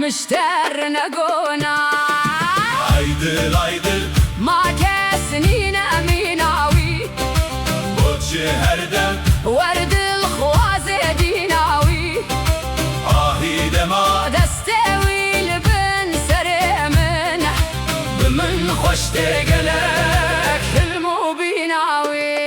مشتر نقونا عيدل عيدل ما كسنين أميناوي بوتش هردم ورد الخوازي ديناوي آهي دما دستوي لبن سرمن بمن خوش تقلك حلمو بيناوي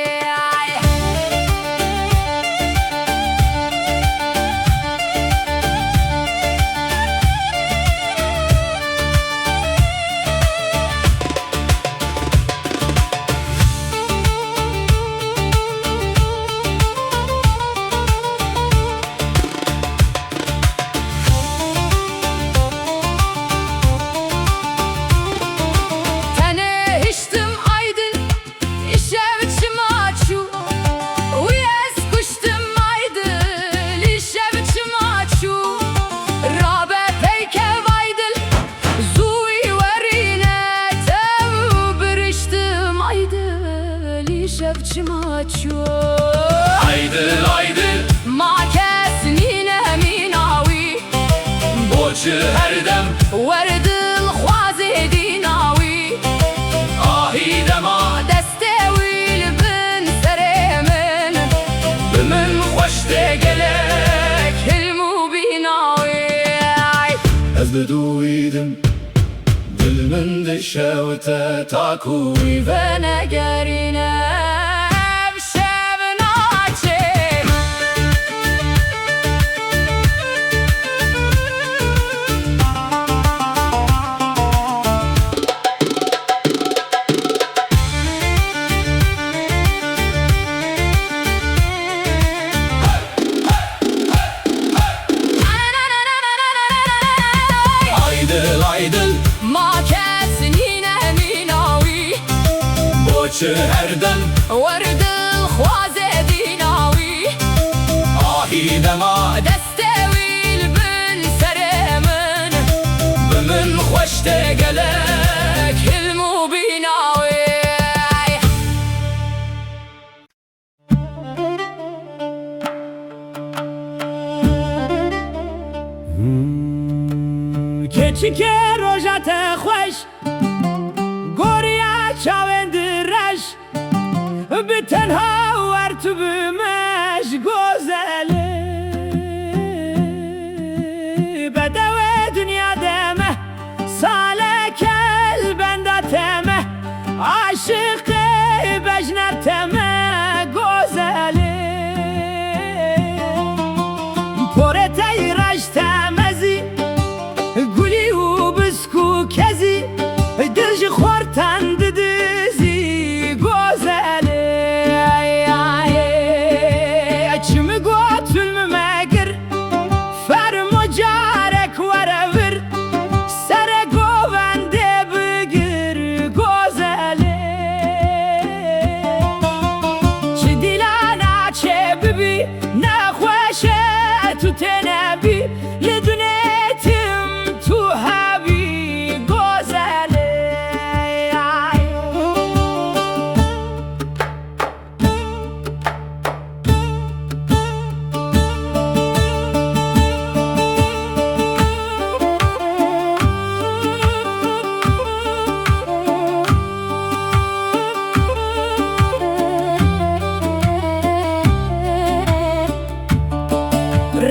عيدل عيدل ما كسنين أميناوي بوتش هردم ورد الخوازي ديناوي آهي دما دستوي لبن سرمن بمن خوش تقلك حلمو بيناوي Ez de duydum dilimin de şevte takuy وانا قارينا عيدل عيدل ما كسنين أميناوي بوتش هردم ورد الخوازي ديناوي آهي دما دستوي لبن سرمن بمن خوش تقلك حلمو بيناوي keçike rojate xoş Goriya çavendireş Bi tenha wer tu bimeş Gözeli Bedeve dünya deme Salekel benda teme Aşıkı bejner teme Gözeli Porete iraş temezi گلی و بسکو کزی دلش خورتند دیزی گوزلی چم گوتل مگر فرمو جارک ورور سر گوونده بگیر گوزلی چه دیلانا چه ببی نخوشه تو تنبی لدونه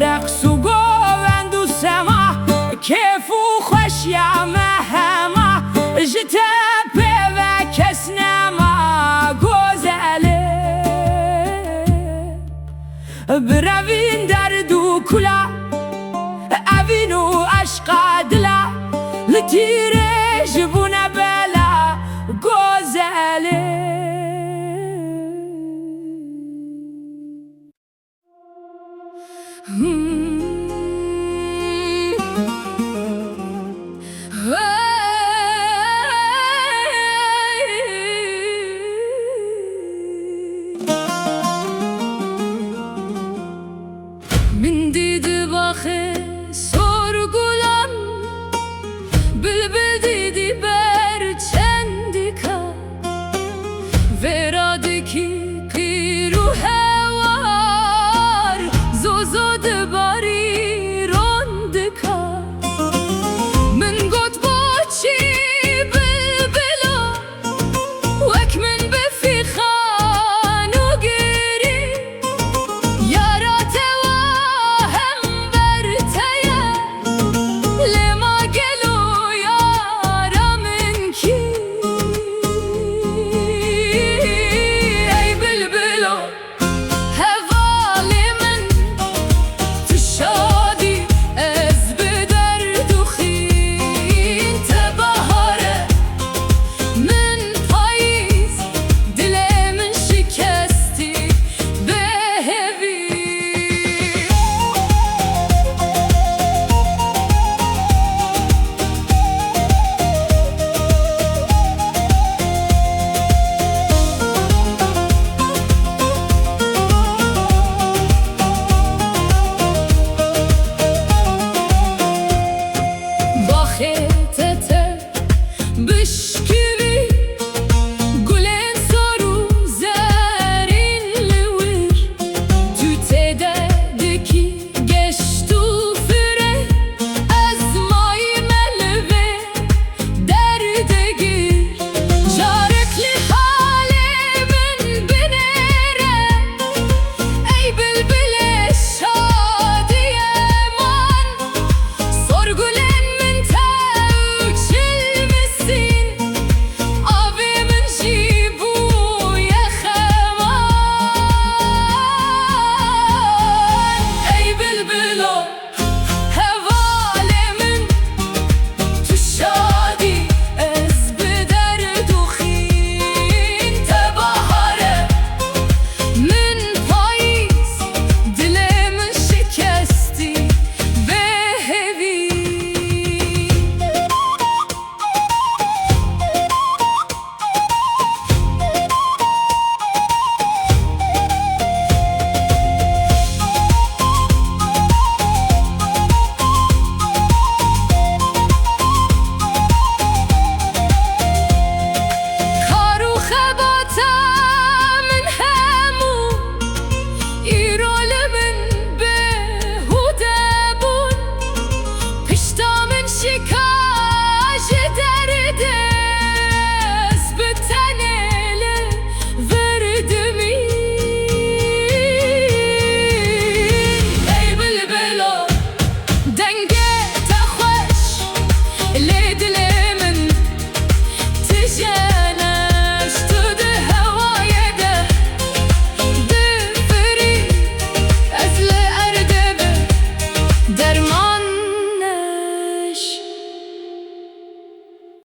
رقص و گوند و سما کیف و خوش یا مهما جتپه و کس نما گوزله بروین درد و کلا اوین و عشق دلا لتیره جبون بلا گوزله من دید باخه sorgulan bülbül